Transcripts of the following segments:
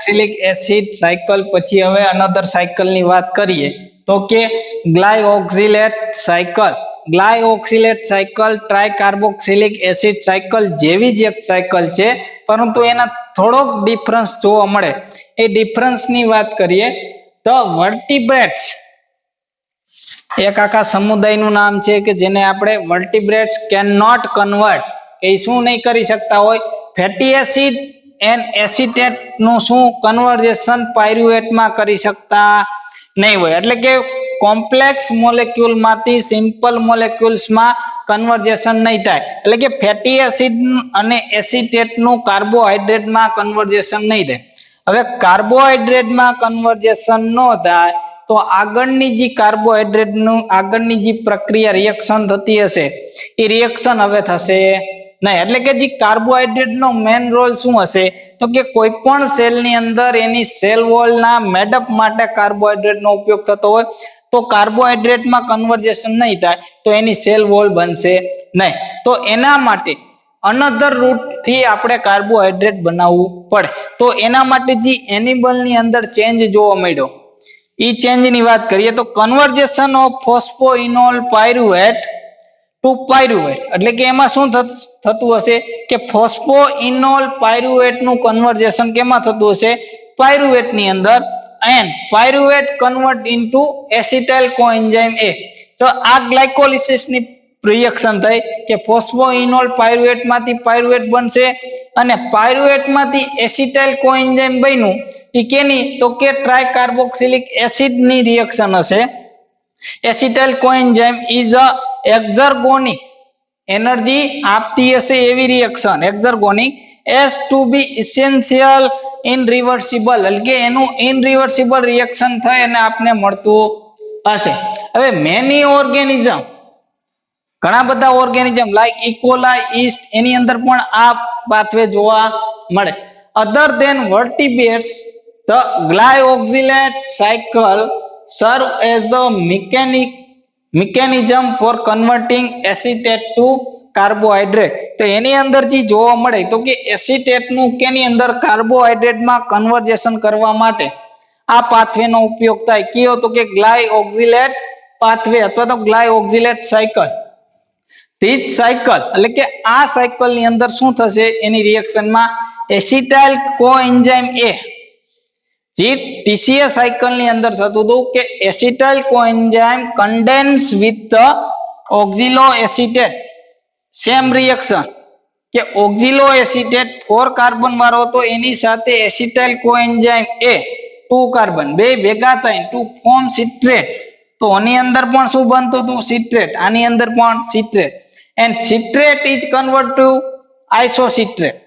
Carboxylic acid cycle પછી હવે another cycle ની વાત કરીએ તો કે ગ્લાયઓક્સિલેટ સાયકલ ટ્રાયકાર્બોક્સિલિક એસિડ સાયકલ જેવી જ એક સાયકલ છે, પરંતુ એના થોડોક ડિફરન્સ જોવા મળે. એ ડિફરન્સ ની વાત કરીએ તો વર્ટિબ્રેટ્સ એક આખા સમુદાયનું નામ છે કે જેને આપણે વર્ટિબ્રેટ્સ કેન નોટ કન્વર્ટ, કે શું નહીં કરી શકતા હોય, ફેટી એસિડ એન્ડ એસિટેટ નું શું કન્વર્ઝેશન પાયરુવેટમાં કરી શકતા નહીં હોય. એટલે કે કોમ્પ્લેક્સ મોલેક્યુલ માંથી સિમ્પલ મોલેક્યુલ્સ માં કન્વર્ઝેશન નહીં થાય. એટલે કે ફેટી એસિડ અને એસિટેટ નું કાર્બોહાઈડ્રેટમાં કન્વર્ઝેશન નહીં થાય. હવે કાર્બોહાઈડ્રેટમાં કન્વર્ઝેશન ન થાય તો આગળની જે કાર્બોહાઈડ્રેટનું આગળની જે પ્રક્રિયા રિએક્શન થતી હશે એ રિએક્શન હવે થશે નહીં. એટલે કે જે કાર્બોહાઈડ્રેટનો મેઇન રોલ શું હશે તો કે કોઈ પણ સેલની અંદર એની સેલ વોલના મેડઅપ માટે કાર્બોહાઈડ્રેટનો ઉપયોગ થતો હોય તો કાર્બોહાઈડ્રેટમાં કન્વર્ઝેશન નહીં થાય તો એની સેલ વોલ બનશે નહીં. તો એના માટે અનધર રૂટ થી આપણે કાર્બોહાઈડ્રેટ બનાવવું પડે. તો એના માટે જે એનિમલની અંદર ચેન્જ જોવા મળ્યો એ ચેન્જ ની વાત કરીએ તો conversation of phosphoenol pyruvate to pyruvate. એટલે કે એમાં શું થતું હશે કે ફોસ્ફોઇનોલ પાયરુવેટ નું કન્વર્ઝેશન કેમાં થતું હશે, પાયરુવેટ ની અંદર, and pyruvate convert into acetyl coenzyme A. તો આ ગ્લાયકોલિસિસ ની રિએક્શન થઈ કે ફોસ્ફોઇનોલ પાયરુવેટ માંથી પાયરુવેટ બનશે અને પાયરુવેટ માંથી એસિટાઇલ કોએન્ઝાઇમ બન્યું એ કેની તો કે ટ્રાયકાર્બોક્સિલિક એસિડ ની રિએક્શન હશે. એસિટાઇલ કોએન્ઝાઇમ ઇઝ અ એક્ઝર્ગોનિક એનર્જી આપતી હશે એવી રિએક્શન, એક્ઝર્ગોનિક એસ ટુ બી ઇસેન્શિયલ ઇનરિવર્સિબલ. એટલે કે એનું ઇનરિવર્સિબલ રિએક્શન થાય અને આપને મળતું હશે. હવે મેની ઓર્ગેનિઝમ, ઘણા બધા ઓર્ગેનિઝમ લાઈક ઇકોલાઈ, ઈસ્ટ, એની અંદર પણ આ પાથવે જોવા મળે. Other than vertebrates the glyoxylate cycle serve as the mechanism for converting acetate to carbohydrate. તો એની અંદર જે જોવા મળે તો કે એસિટેટ નું કેની અંદર કાર્બોહાઈડ્રેટ માં કન્વર્ઝેશન કરવા માટે આ પાથવે નો ઉપયોગ થાય. કયો તો કે ગ્લાયઓક્સિલેટ પાથવે અથવા તો ગ્લાયઓક્સિલેટ સાયકલ. ધીસ સાયકલ એટલે કે આ સાયકલ ની અંદર શું થશે, એની રિએક્શનમાં એસિટાઇલ કોએન્ઝાઇમ A જે ટીસીએ સાયકલ ની અંદર થતું હતું કે acetyl coenzyme condense with the oxaloacetate, same reaction કે ઓક્ઝિલો એસિટેટ 4 કાર્બન વાળો તો એની સાથે એસિટાઇલ કોએન્ઝાઇમ A 2 કાર્બન બે ભેગા થઈને ટુ ફોર્મ સિટ્રેટ. તો આની અંદર પણ શું બનતું હતું, સિટ્રેટ. આની અંદર પણ citrate, and citrate is convert to isocitrate.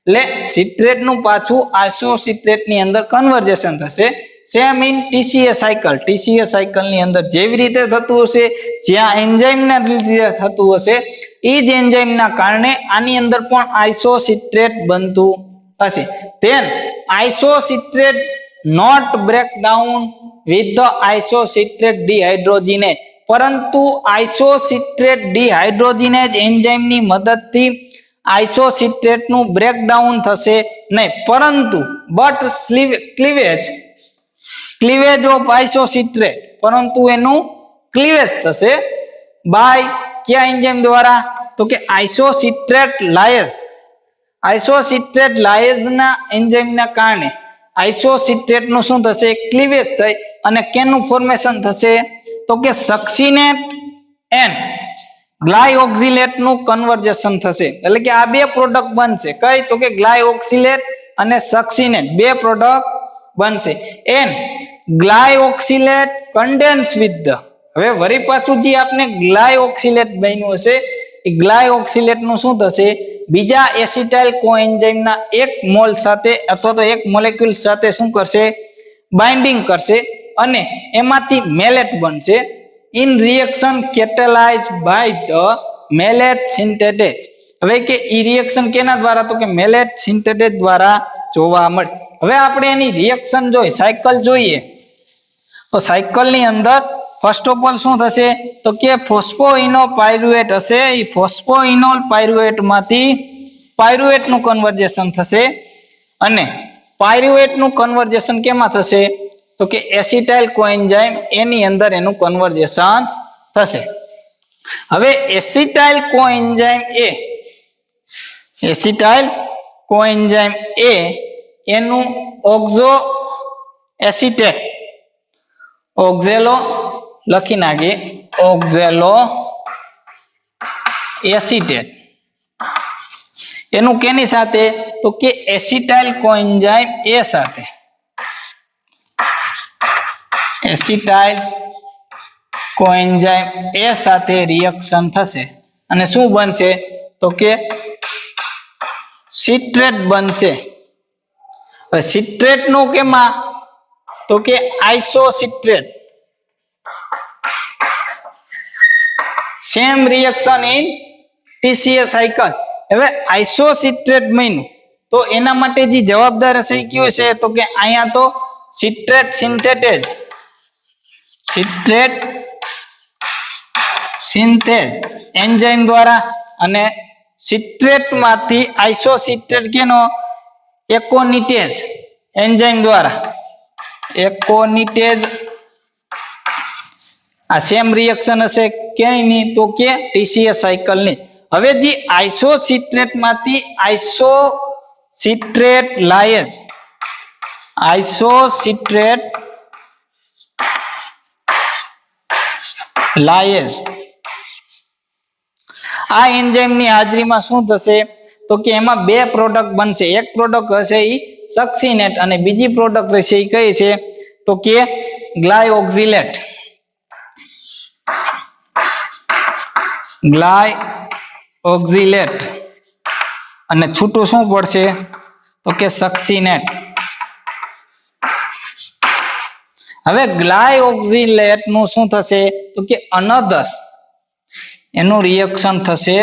એટલે સિટ્રેટ નું પાછું આઇસોસિટ્રેટ ની અંદર કન્વર્ઝેશન થશે. Same in TCA cycle. TCA cycle ની અંદર જેવી રીતે થતું હશે, જ્યાં એન્ઝાઇમ ના લીધે થતું હશે એ જ એન્ઝાઇમ ના કારણે આની અંદર પણ આઇસોસિટ્રેટ બનતું હશે. Then isocitrate not break down with the isocitrate dehydrogenase. પરંતુ આઇસોસિટ્રેટ ડિહાઇડ્રોજિનેજ એન્ઝાઇમ ની મદદથી આઇસોસિટ્રેટ નું બ્રેકડાઉન થશે નહીં, પરંતુ બટ ક્લીવેજ ઓફ આઇસોસિટ્રેટ, પરંતુ એનું ક્લીવેજ થશે બાય કયા એન્ઝાઇમ દ્વારા તો કે આઇસોસિટ્રેટ લાયેઝ. આઇસોસિટ્રેટ લાયેઝ ના એન્ઝાઇમ ના કારણે આઇસોસિટ્રેટ નું શું થશે, ક્લીવેજ થઈ અને કેનું ફોર્મેશન થશે તો કે સક્સિનેટ એન્ડ ગ્લાયઓક્સિલેટ નું કન્વર્ઝેશન થશે. એટલે કે આ બે પ્રોડક્ટ બનશે. કઈ તો કે ગ્લાયઓક્સિલેટ અને સક્સિનેટ બે પ્રોડક્ટ બનશે. એન્ડ ગ્લાયઓક્સિલેટ કન્ડેન્સ વિથ ધ, હવે વળી પાછું જે આપણે ગ્લાયઓક્સિલેટ બન્યું હશે એ ગ્લાયઓક્સિલેટ નું શું થશે, બીજા એસિટાઇલ કોએન્ઝાઇમ ના એક મોલ સાથે અથવા તો એક મોલેક્યુલ સાથે શું કરશે, બાઇન્ડિંગ કરશે અને એમાંથી મેલેટ બનશે. in reaction catalyzed by the malate synthetase. હવે કે ઈ રિએક્શન કેના દ્વારા તો કે મેલેટ સિન્થેટેઝ દ્વારા જોવા મળે. હવે આપણે એની રિએક્શન જોઈએ, સાયકલ જોઈએ તો સાયકલ ની અંદર ફર્સ્ટ ઓફ ઓલ શું થશે તો કે ફોસ્ફોઇનો પાયરુવેટ હશે. એ ફોસ્ફોઇનોલ પાયરુવેટ માંથી પાયરુવેટ નું કન્વર્ઝેશન થશે અને પાયરુવેટ નું કન્વર્જેશન કેમાં થશે તો કે એસિટાઇલ કોએન્ઝાઇમ એની અંદર એનું કન્વર્જેશન થશે. હવે એસિટાઇલ કોએન્ઝાઇમ એ એનું ઓક્ઝો એસિટેટ ઓક્ઝેલો લખી નાખીએ ઓક્ઝેલો એસિટેટ એનું કેની સાથે તો કે એસિટાઇલ કોએન્ઝાઇમ એ સાથે એસિટાઇલ કોએન્ઝાઇમ એ સાથે રિએક્શન થશે અને શું બનશે તો કે સિટ્રેટ બનશે. હવે સિટ્રેટ નું કેમાં તો કે isocitrate same reaction in TCA cycle. હવે આઇસોસિટ્રેટ બન્યું તો એના માટે જે જવાબદાર હશે એ કયું છે તો કે અહીંયા તો સિટ્રેટ સિન્થેઝ એન્ઝાઇમ દ્વારા અને સિટ્રેટ માંથી આઇસોસિટ્રેટ કેનો એકોનિટેઝ એન્ઝાઇમ દ્વારા એકોનિટેઝ આ સેમ રિએક્શન હશે ક્યાંયની તો કે TCA સાયકલ ની. હવે જે આઇસોસિટ્રેટ માંથી આઇસોસિટ્રેટ લાયેઝ આ એન્ઝાઇમ ની હાજરીમાં શું થશે તો કે એમાં બે પ્રોડક્ટ બનશે. એક પ્રોડક્ટ હશે ઈ સક્સિનેટ અને બીજી પ્રોડક્ટ હશે ઈ કઈ છે તો કે ગ્લાયઓક્સિલેટ અને છૂટું શું પડશે તો કે સક્સિનેટ. હવે ગ્લાયઓક્સિલેટ નું શું થશે તો કે અનધર એનું રિએક્શન થશે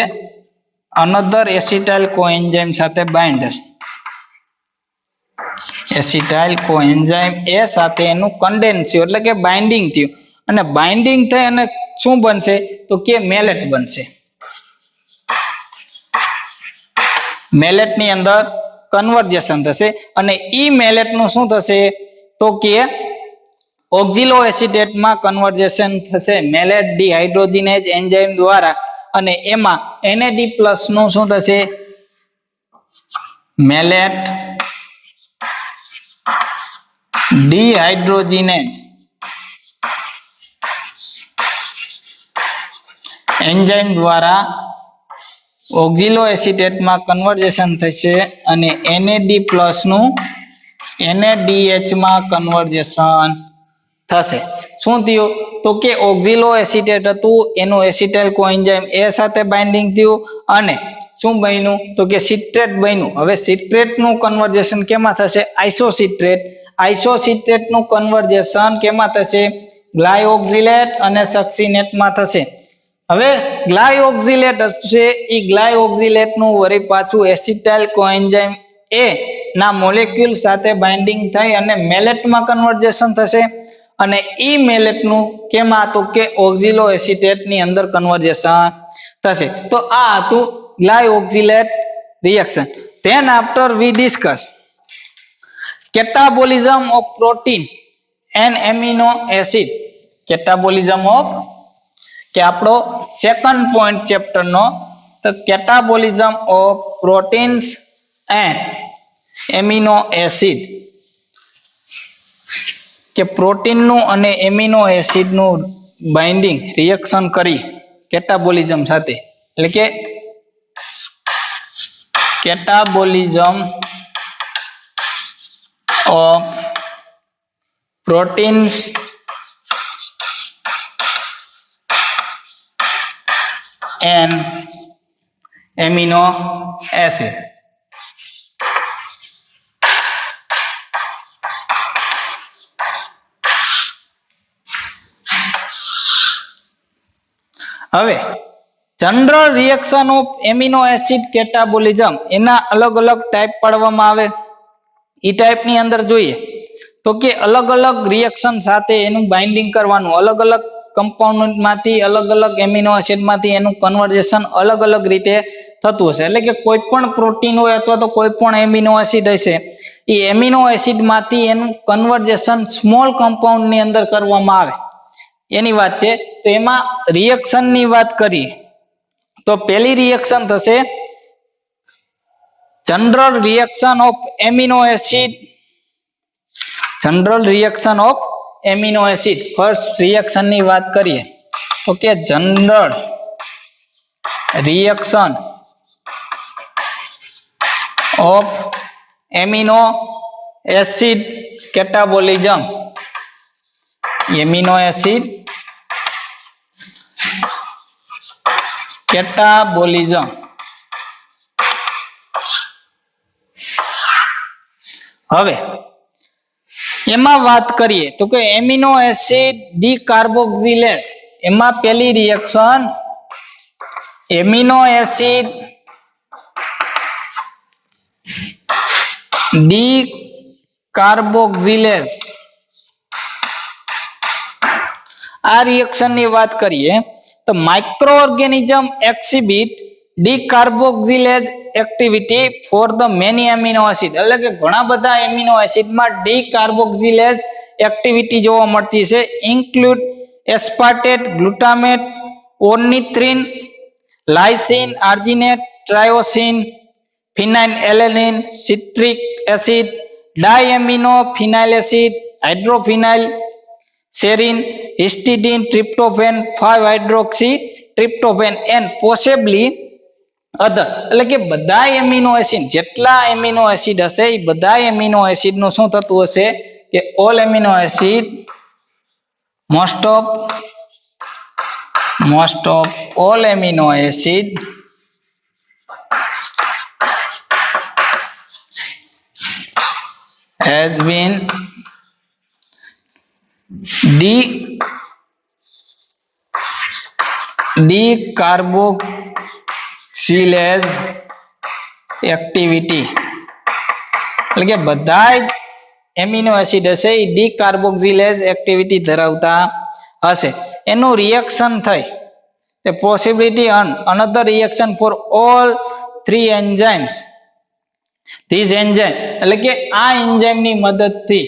અનધર એસિટાઇલ કોએન્ઝાઇમ સાથે બાઇન્ડ થશે. એસિટાઇલ કોએન્ઝાઇમ એ સાથે એનું કન્ડેન્સ થયું એટલે કે બાઇન્ડિંગ થયું અને બાઇન્ડિંગ થઈ અને શું બનશે તો કે મેલેટ બનશે. મેલેટ ની અંદર કન્વર્જેશન થશે અને ઈ મેલેટ નું શું થશે તો કે ઓક્ઝિલો એસિટેટ માં કન્વર્જેશન થશે મેલેટ ડિહાઇડ્રોજિનેઝ એન્ઝાઇમ દ્વારા અને એમાં NAD+ નું શું થશે મેલેટ ડિહાઇડ્રોજિનેઝ એન્ઝાઇમ દ્વારા ઓક્ઝિલો એસિટેટ માં કન્વર્જેશન થશે અને NAD+ નું NADH માં કન્વર્જેશન થશે. શું થયું તો કે ઓક્ઝિલો એસિટેટ હતું એનું એસિટાઇલ કોએન્ઝાઇમ એ સાથે બાઇન્ડિંગ થયું અને શું બન્યું તો કે સિટ્રેટ બન્યું. હવે સિટ્રેટ નું કન્વર્જેશન કેમાં થશે આઇસોસિટ્રેટ નું કન્વર્જેશન કેમાં થશે ગ્લાયઓક્સિલેટ અને સક્સિનેટ માં થશે. હવે ગ્લાયઓક્સિલેટ હશે એ ગ્લાયઓક્સિલેટ નું વળી પાછું એસિટાઇલ કોએન્ઝાઇમ એ ના મોલેક્યુલ સાથે બાઇન્ડિંગ થઈ અને મેલેટ માં કન્વર્જેશન થશે અને ઈ મેલેટ નું કેમાં તો કે ઓક્ઝિલો એસિટેટ ની અંદર કન્વર્જેશન થશે. તો આ હતું glyoxylate reaction. Then after we discuss catabolism of protein and amino acid. catabolism of કે આપણો સેકન્ડ પોઈન્ટ ચેપ્ટર નો તો catabolism of proteins and amino acid કે પ્રોટીન નું અને એમિનો એસિડ નું બાઇન્ડિંગ રિએક્શન કરી કેટાબોલિઝમ સાથે એટલે કે catabolism of proteins and amino acid. હવે general reaction of amino acid catabolism એના અલગ અલગ ટાઈપ પાડવામાં આવે. ઈ ટાઈપ ની અંદર જોઈએ તો કે અલગ અલગ રિએક્શન સાથે એનું બાઇન્ડિંગ કરવાનું અલગ અલગ કમ્પાઉન્ડ માંથી અલગ અલગ એમિનો એસિડ માંથી એનું કન્વર્જેશન અલગ અલગ રીતે થતું હશે. એટલે કે કોઈ પણ પ્રોટીન હોય અથવા તો કોઈ પણ એમિનો એસિડ હશે એ એમિનો એસિડ માંથી એનું કન્વર્જેશન સ્મોલ કમ્પાઉન્ડ ની અંદર કરવામાં આવે એની વાત છે. તો એમાં રિએક્શન ની વાત કરીએ તો પહેલી રિએક્શન થશે general reaction of amino acid. General reaction of amino acid. First reaction ની વાત કરીએ તો કે general reaction of amino acid catabolism. Amino acid catabolism. હવે એમાં વાત કરીએ તો કે એમિનો એસિડ ડીકાર્બોક્સિલેઝ. એમાં પહેલી રિએક્શન એમિનો એસિડ ડીકાર્બોક્સિલેઝ. આ રિએક્શન ની વાત કરીએ તો microorganism exhibit decarboxylase activity for the many amino acid. એટલે કે ઘણા બધા એમિનો એસિડમાં ડીકાર્બોક્સિલેઝ એક્ટિવિટી જોવા મળતી છે. Include aspartate, glutamate, ornithine, lysine, arginine, tyrosine, phenylalanine, citric acid, diamino phenyl acid, hydrophenyl serine, histidine, tryptophan, five hydroxy tryptophan and possibly other. એટલે કે બધા એમિનો એસિડ જેટલા એમિનો એસિડ હશે એ બધા એમિનો એસિડ નું શું થતું હશે કે all amino acid most of all amino acid has been decarboxylase activity. એટલે કે બધા જ એમિનો એસિડ હશે એ ડીકાર્બોક્સિલેઝ એક્ટિવિટી ધરાવતા હશે. એનું રિએક્શન થઈ the possibility on another reaction for all three enzymes. These enzyme એટલે કે આ એન્ઝાઇમ ની મદદથી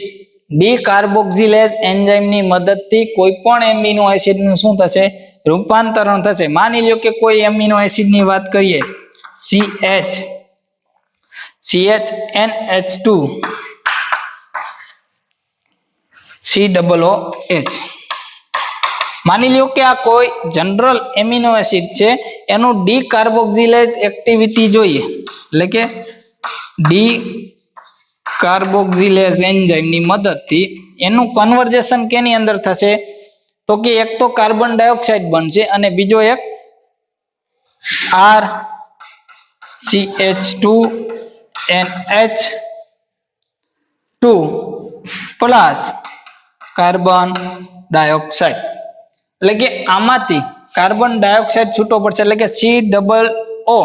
ડીકાર્બોક્સિલેઝ એન્ઝાઇમ ની મદદથી કોઈ પણ એમિનો એસિડ નું શું થશે રૂપાંતરણ થશે. માની લ્યો કે કોઈ એમિનો એસિડ ની વાત કરીએ CHNH2 COOH. માની લ્યો કે આ કોઈ જનરલ એમિનો એસિડ છે એનું ડીકાર્બોક્સિલેઝ એક્ટિવિટી જોઈએ એટલે કે ડીકાર્બોક્સિલેઝ એન્ઝાઇમ ની મદદથી એનું કન્વર્જેશન કેની અંદર થશે તો કે એક તો કાર્બન ડાયોક્સાઇડ બનશે અને બીજો એક RCH2NH2 પ્લસ કાર્બન ડાયોક્સાઇડ. એટલે કે આમાંથી કાર્બન ડાયોક્સાઇડ છૂટો પડશે એટલે કે COO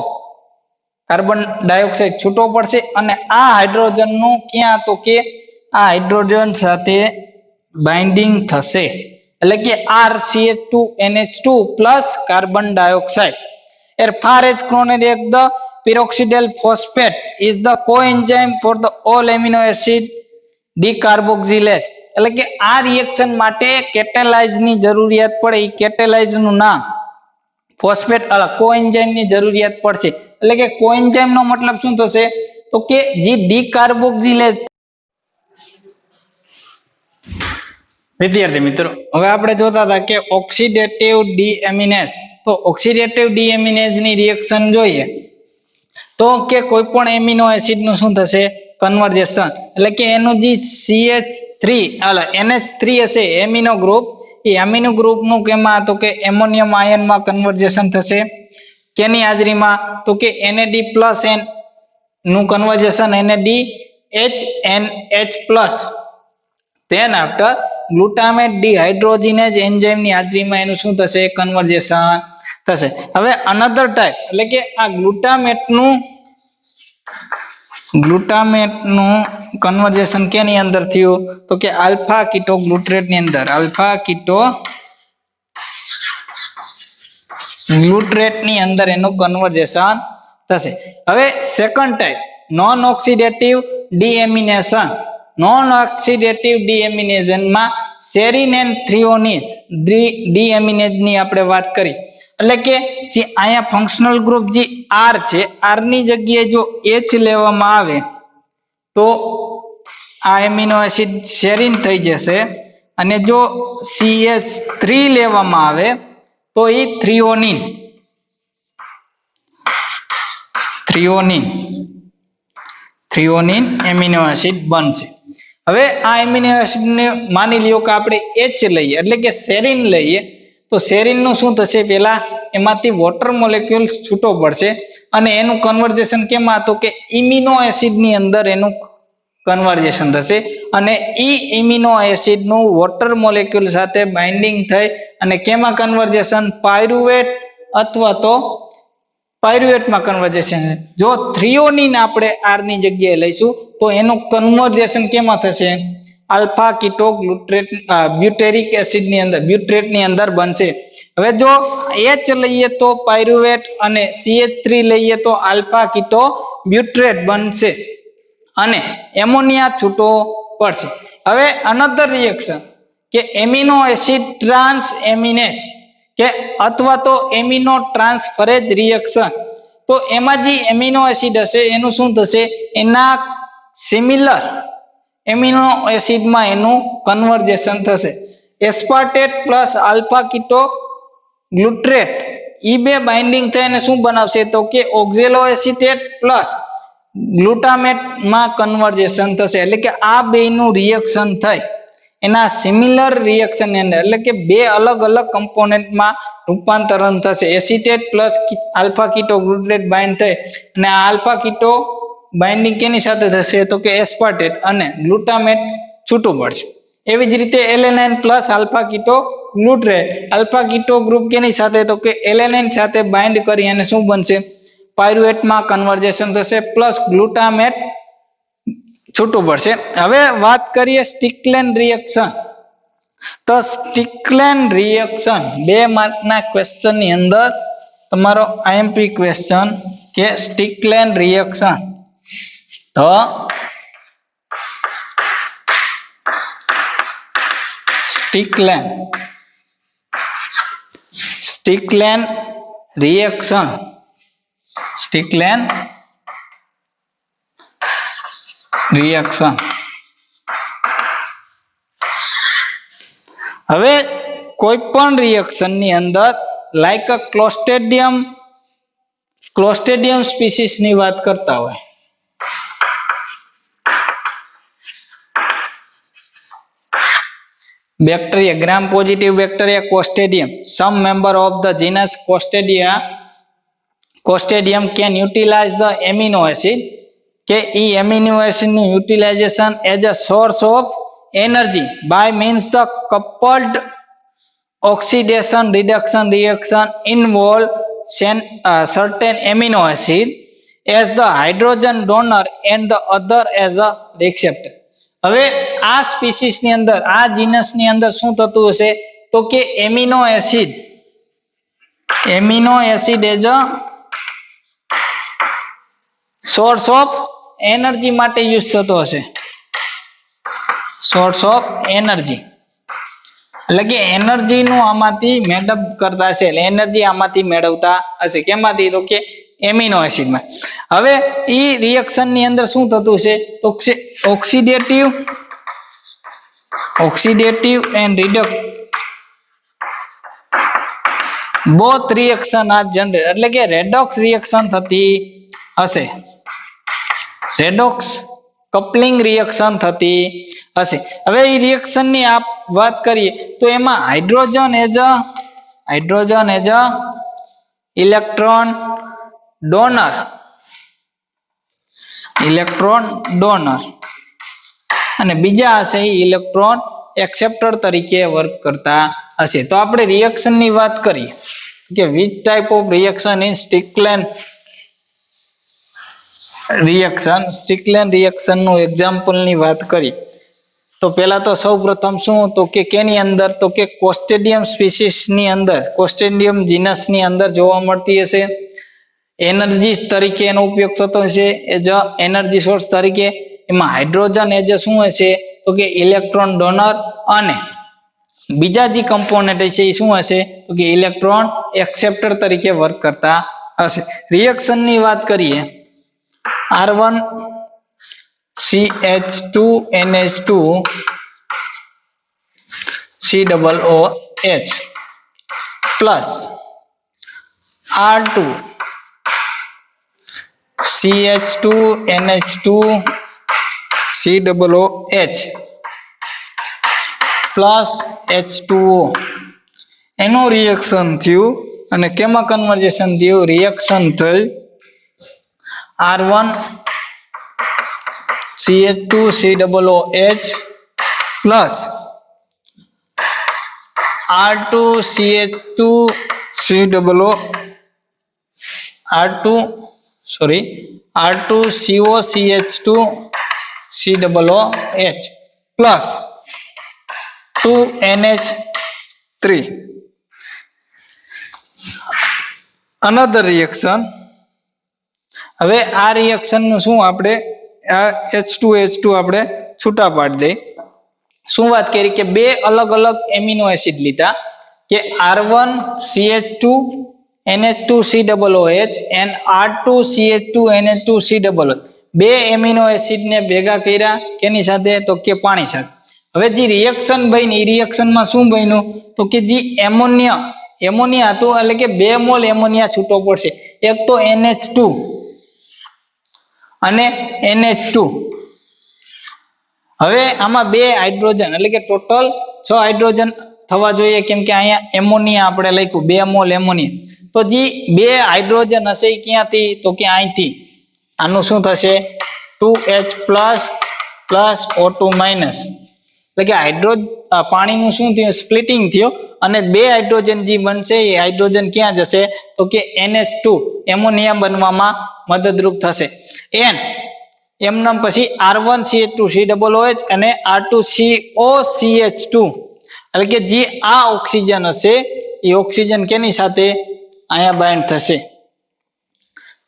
કાર્બન ડાયોક્સાઇડ છૂટો પડશે અને આ હાઇડ્રોજન નું ક્યાં તો કે આ હાઇડ્રોજન સાથે બાઇન્ડિંગ થશે એટલે કે RCH2NH2 plus carbon dioxide. as far as chronology the peroxidal phosphate is the coenzyme for the all amino acid decarboxylase. એટલે કે આ રિએક્શન માટે કેટેલાઇઝ ની જરૂરિયાત પડે. એ કેટેલાઇઝ નું નામ ફોસ્ફેટ કોએન્ઝાઇમ ની જરૂરિયાત પડશે. એટલે કે કોએન્ઝાઇમ નો મતલબ શું થશે તો કે જે ડીકાર્બોક્સિલેઝ. વિદ્યાર્થી મિત્રો હવે આપણે જોતા હતા કે ઓક્સિડેટિવ ડીએમિનેઝ. તો ઓક્સિડેટિવ ડીએમિનેઝ ની રિએક્શન જોઈએ તો કે કોઈ પણ એમિનો એસિડ નું શું થશે કન્વર્જેશન. એટલે કે એનું જે CH3 NH3 હશે એમિનો ગ્રુપ એ એમિનો ગ્રુપ નું કેમાં તો કે એમોનિયમ આયન માં કન્વર્જેશન થશે. કેની હાજરીમાં તો કે NAD+ નું conversation NADHNH+. then after glutamate dehydrogenase enzyme ની હાજરીમાં એનું શું થશે કન્વર્જેશન થશે. હવે અનધર ટાઈપ એટલે કે આ ગ્લુટામેટ નું કન્વર્જેશન કેની અંદર થયું તો કે આલ્ફા કીટો ગ્લુટ્રેટ ની અંદર. આલ્ફા કીટો ગ્લુટ્રેટ ની અંદર એનું કન્વર્જેશન થશે. હવે second type non oxidative deamination, non oxidative deamination માં સેરીન એન્ડ થ્રીઓનિસ ડીએમિનેજ ની આપણે વાત કરી. એટલે કે જે અહીંયા ફંક્શનલ ગ્રુપ જે આર છે, આર ની જગ્યાએ જો એચ લેવામાં આવે તો આ એમિનો એસિડ સેરીન થઈ જશે, અને જો CH3 લેવામાં આવે તો એ થ્રીઓનિન એમિનો એસિડ બનશે. હવે આ એમિનો એસિડ ને માની લ્યો કે આપણે H લઈએ એટલે કે સેરીન લઈએ, તો સેરીન નું શું થશે, પેલા એમાંથી વોટર મોલેક્યુલ છૂટો પડશે અને એનું કન્વર્ઝેશન કેમાં, તો કે ઇમિનો એસિડ ની અંદર એનું કન્વર્ઝેશન થશે, અને ઈ ઇમિનો એસિડ નું વોટર મોલેક્યુલ સાથે બાઇન્ડિંગ થઈ અને કેમાં કન્વર્ઝેશન, પાયરુવેટ અથવા તો પાયરુવેટમાં કન્વર્ઝેશન. જો થ્રીઓનિન આપણે આર ની જગ્યાએ લઈશું તો એનું કન્વર્ઝેશન કેમાં થશે, આલ્ફા કીટો બ્યુટેરિક એસિડ ની અંદર, બ્યુટ્રેટ ની અંદર બનશે. હવે જો H લઈએ તો પાયરુવેટ અને CH3 લઈએ તો આલ્ફા કીટો બ્યુટ્રેટ બનશે અને એમોનિયા છૂટો પડશે. હવે અનધર રિએક્શન કે એમિનો એસિડ ટ્રાન્સ એમિનેજ કે અથવા તો એમિનો ટ્રાન્સફરેજ રિએક્શન, તો એમાં જે એમિનો એસિડ હશે એનું શું થશે, એના સિમિલર એમિનો એસિડમાં એનું કન્વર્ઝેશન થશે. એસ્પાર્ટેટ પ્લસ આલ્ફા કીટો ગ્લુટ્રેટ ઈ બે બાઇન્ડિંગ થઈને શું બનાવશે, તો કે ઓક્ઝેલો એસિટેટ પ્લસ ગ્લુટામેટ માં કન્વર્ઝેશન થશે. એટલે કે આ બેનું રિએક્શન થઈ એના સિમિલર રિએક્શન ની અંદર, એટલે કે બે અલગ અલગ કમ્પોનેન્ટમાં રૂપાંતરણ થશે. Acetate plus alpha keto ગ્લુટ્રેટ bind થઈ અને આ આલ્ફા કીટો બાઇન્ડિંગ કેની સાથે થશે, તો કે એસ્પાર્ટેટ અને ગ્લુટામેટ છૂટું પડશે. એવી જ રીતે alanine plus alpha keto glutarate, alpha keto group કેની સાથે, તો કે એલેનાઇન સાથે બાઇન્ડ કરી અને શું બનશે, પાયરુવેટમાં કન્વર્ઝેશન થશે પ્લસ ગ્લુટામેટ છૂટું પડશે. હવે વાત કરીએ સ્ટિકલેન રિએક્શન. તો સ્ટિકલેન રિએક્શન 2 માર્કના ક્વેશ્ચન ની અંદર તમારો આઈએમપી ક્વેશ્ચન કે સ્ટિકલેન રિએક્શન, તો સ્ટિકલેન રિએક્શન હવે કોઈ પણ રિએક્શન ની અંદર લાઈક અ ક્લોસ્ટ્રીડિયમ સ્પીસીસ ની વાત કરતા હોય, bacteria gram positive bacteria Clostridium, some member of the genus Clostridium can utilize the amino acid કે ઈ amino acid નું utilization as a source of energy by means the coupled oxidation reduction reaction involve certain amino acid as the hydrogen donor and the other as a receptor. હવે આ species ની અંદર, આ જીનસ ની અંદર શું થતું હશે, તો કે amino acid as a source of energy માટે યુઝ થતો હશે, સોર્સ ઓફ એનર્જી, એટલે કે એનર્જી નું આમાંથી મેડઅપ કરતા હશે, એટલે એનર્જી આમાંથી મેળવતા હશે. કેમાંથી, તો કે એમિનો એસિડમાં. હવે ઈ રિએક્શન ની અંદર શું થતું છે, તો oxidative and reduce both reaction are generate, એટલે કે રેડોક્સ રિએક્શન થતી હશે, રેડોક્સ કપલિંગ રિએક્શન થતી હશે. હવે ઈ રિએક્શન ની આપ વાત કરીએ તો એમાં hydrogen as a electron donor અને બીજા હશે ઇલેક્ટ્રોન એક્સેપ્ટર તરીકે વર્ક કરતા હશે. તો આપણે રિએક્શન ની વાત કરીએ કે which type of reaction in Stickland reaction નું એક્ઝામ્પલ ની વાત કરી તો પેલા તો સૌ પ્રથમ શું, તો કે કેની અંદર, તો કે કોસ્ટેડિયમ સ્પીસીસ ની અંદર, કોસ્ટેડિયમ જીનસ ની અંદર જોવા મળતી હશે. એનર્જી તરીકે એનો ઉપયોગ થતો હશે, એઝ અ એનર્જી સોર્સ તરીકે. એમાં હાઇડ્રોજન એજ શું હશે તો કે ઇલેક્ટ્રોન ડોનર અને બીજા જે કમ્પોનન્ટ છે એ શું હશે તો કે ઇલેક્ટ્રોન એક્સેપ્ટર તરીકે વર્ક કરતા હશે. રિએક્શન ની વાત કરીએ R1 CH2NH2 COOH plus R2 CH2NH2 COOH plus H2O એનું રિએક્શન થયું અને કેમાં કન્વર્ઝેશન થયું રિએક્શન થઈ R1 CH2 COOH plus R2 CH2 COCH2 COOH plus 2NH3 another reaction. હવે આ રિએક્શન નું શું આપણે આ H2H2 આપણે છૂટા પાડી દઈ. શું વાત કરી કે બે અલગ અલગ એમિનો એસિડ લીધા કે R1 CH2 NH2 COOH and R2 CH2 NH2 COOH બે એમિનો એસિડ ને ભેગા કર્યા કેની સાથે તો કે પાણી સાથે. હવે જે રિએક્શન બની એ રિએક્શનમાં શું બન્યું તો કે જે એમોનિયા હતું એટલે કે 2 મોલ એમોનિયા છૂટો પડશે. એક તો NH2 અને NH2. હવે આમાં 2 હાઇડ્રોજન એટલે કે ટોટલ 6 હાઇડ્રોજન થવા જોઈએ કેમ કે અહીંયા એમોનિયા આપણે લખ્યું 2 મોલ એમોનિયા. તો જે 2 હાઇડ્રોજન હશે એ ક્યાંથી તો કે અહીંથી આનું શું થશે 2H પ્લસ O2 માઇનસ એટલે કે પાણીનું શું થયું સ્પ્લિટિંગ થયું અને 2 હાઇડ્રોજન જે બનશે એ હાઇડ્રોજન ક્યાં જશે તો કે NH2 એમોનિયા બનવામાં મદદરૂપ થશે. એમનામ પછી R1 CH2 COOH અને R2 COCH2 એટલે કે જે આ ઓક્સિજન હશે એ ઓક્સિજન કેની સાથે અહીંયા બાઇન્ડ થશે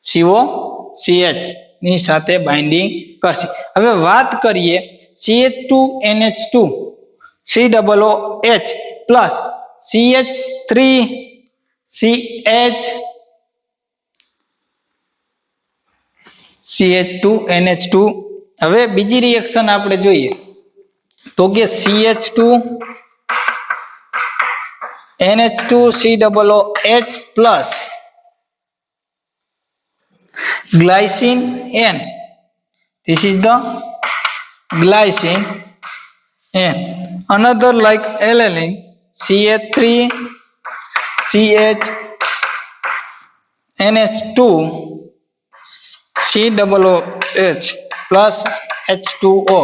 COCH ની સાથે બાઇન્ડિંગ કરશે. હવે વાત કરીએ CH2NH2 COOH પ્લસ CH3CH2NH2. હવે બીજી રિએક્શન આપણે જોઈએ તો કે CH2NH2 COOH plus glycine N. This is the glycine N. Another like aniline CH3CH NH2 COOH plus H2O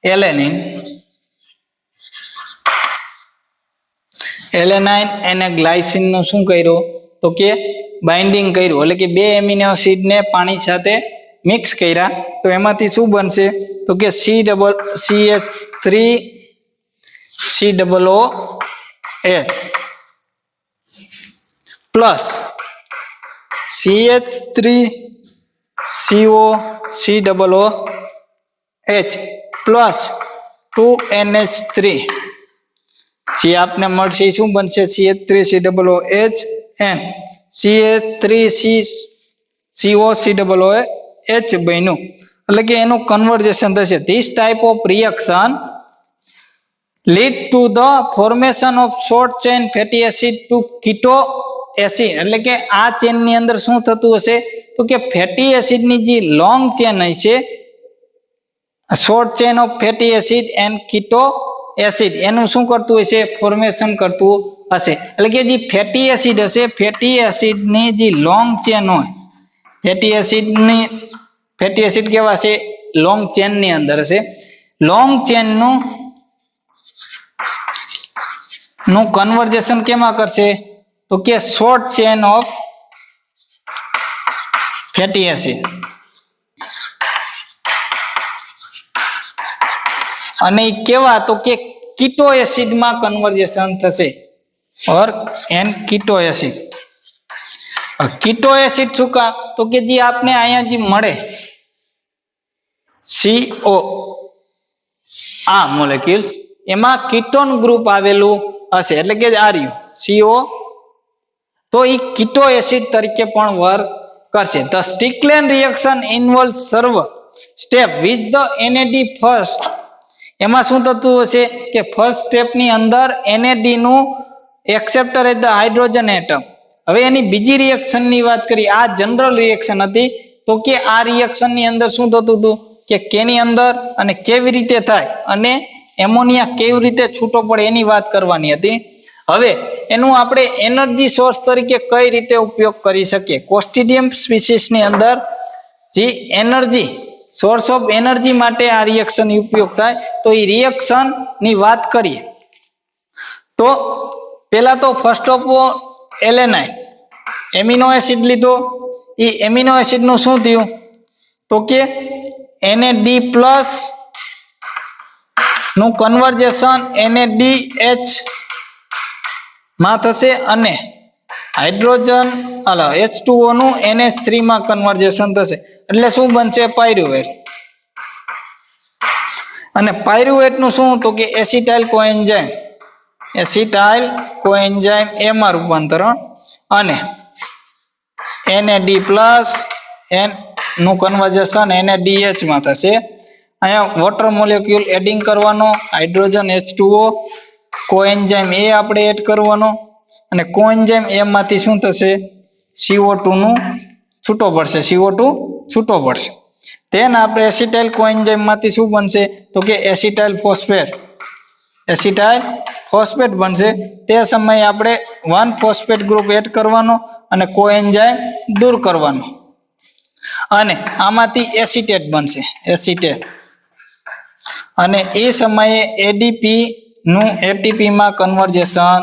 alanine અને ગ્લાયસિન નું શું કર્યું તો કે બાઇન્ડિંગ કર્યું એટલે કે 2 એમિનો એસિડ ને પાણી સાથે મિક્સ કર્યા તો એમાંથી શું બનશે તો કે CH3COOH plus CH3COCOOH plus 2NH3 જે આપને મળશે શું બનશે CH3COOH and CH3COCOOH બન્યું એટલે કે એનું કન્વર્ઝેશન થશે. This type of reaction lead to the formation of short chain fatty acid to keto acid એટલે કે આ ચેન ની અંદર શું થતું હશે તો કે ફેટી એસિડ ની જે લોંગ ચેન હશે short chain of fatty acid and keto acid એનું શું કરતું હશે ફોર્મેશન કરતું હશે એટલે કે જે ફેટી એસિડ હશે ફેટી એસિડ ની જે લોંગ ચેન હોય ફેટી એસિડ કેવા હશે લોંગ ચેન ની અંદર હશે લોંગ ચેન નું કન્વર્ઝેશન કેમાં કરશે તો કે short chain of fatty acid અને કેવા તો કે કીટો એસિડ માં કન્વર્ઝેશન થશે ઓર એન કીટો એસિડ શું કા તો કે જે આપને અહીંયા જે મળે CO આ મોલેક્યુલ્સ એમાં કીટોન ગ્રુપ આવેલું હશે એટલે કે આ રહ્યું CO તો એ કીટો એસિડ તરીકે પણ વર્ક કરશે. ધ સ્ટિકલેન રિએક્શન ઇન્વોલ્વ સર્વ step with the NAD first. એમાં શું થતું હશે કે ફર્સ્ટ સ્ટેપ ની અંદર NAD નું acceptor at the hydrogen atom. હવે એની બીજી રિએક્શન ની વાત કરી, આ જનરલ રિએક્શન હતી તો કે આ રિએક્શન ની અંદર શું થતું હતું કે કેની અંદર અને કેવી રીતે થાય અને એમોનિયા કેવી રીતે છૂટો પડે એની વાત કરવાની હતી. હવે એનું આપણે એનર્જી સોર્સ તરીકે કઈ રીતે ઉપયોગ કરી શકીએ. કોસ્ટિડિયમ સ્પીસીસ ની અંદર જે એનર્જી સોર્સ ઓફ એનર્જી માટે આ રિએક્શન ઉપયોગ થાય તો એ રિએક્શન ની વાત કરીએ તો પેલા તો first of all alanine amino acid લીધો. એ એમિનો એસિડ નું શું થયું તો કે NAD+ નું કન્વર્જેશન NADH માં થશે અને હાઇડ્રોજન H2O નું NH3 માં કન્વર્જેશન થશે એટલે શું બનશે પાયરુવેટ. અને પાયરુવેટ નું શું તો કે એસિટાઇલ કોએન્ઝાઇમ એમાં રૂપાંતરણ અને NAD+ નું કન્વર્જેશન NADH માં થશે. અહીંયા વોટર મોલેક્યુલ એડિંગ કરવાનો, હાઇડ્રોજન H2O, કોએન્ઝાઇમ A આપણે એડ કરવાનો અને કોએન્ઝાઇમ A માંથી શું થશે CO2 નું છૂટો પડશે. તેન આપણે એસિટાઇલ કોએન્ઝાઇમ માંથી શું બનશે તો કે એસિટાઇલ ફોસ્ફેટ બનશે. તે સમયે આપણે 1 ફોસ્ફેટ ગ્રુપ એડ કરવાનો અને કોએન્ઝાઇમ દૂર કરવાનો અને આમાંથી એસિટેટ બનશે અને એ સમયે ADP નું ATP માં કન્વર્જેશન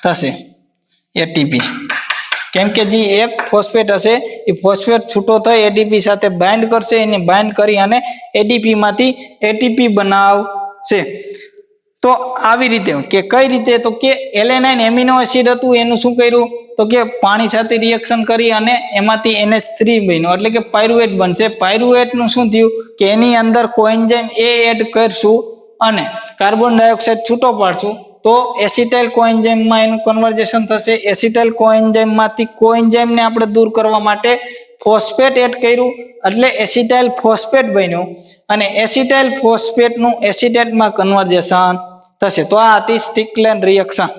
થશે. ATP કેમ કે જે એક ફોસ્ફેટ હશે એ ફોસ્ફેટ છૂટો થઈ ADP સાથે બાઇન્ડ કરશે, એને બાઇન્ડ કરી અને ADP માંથી ATP બનાવશે. તો આવી રીતે કે કઈ રીતે તો કે એલેનાઇન એમિનો એસિડ હતું એનું શું કર્યું તો કે પાણી સાથે રિએક્શન કરી અને એમાંથી NH3 બન્યો એટલે કે પાયરુવેટ બનશે. પાયરુવેટ નું શું થયું કે એની અંદર કોએન્ઝાઇમ A એડ કરશું અને કાર્બન ડાયોક્સાઇડ છૂટો પાડશું તો એસિટાઇલ કોએન્ઝાઇમ માં એનું કન્વર્જેશન થશે. એસિટાઇલ કોએન્ઝાઇમ માંથી કોએન્ઝાઇમ ને આપણે દૂર કરવા માટે ફોસ્ફેટ એડ કર્યું એટલે એસિટાઇલ ફોસ્ફેટ બન્યું અને એસિટાઇલ ફોસ્ફેટ નું એસિટેટ માં કન્વર્જેશન થશે. તો આ હતી સ્ટિકલેન રિએક્શન.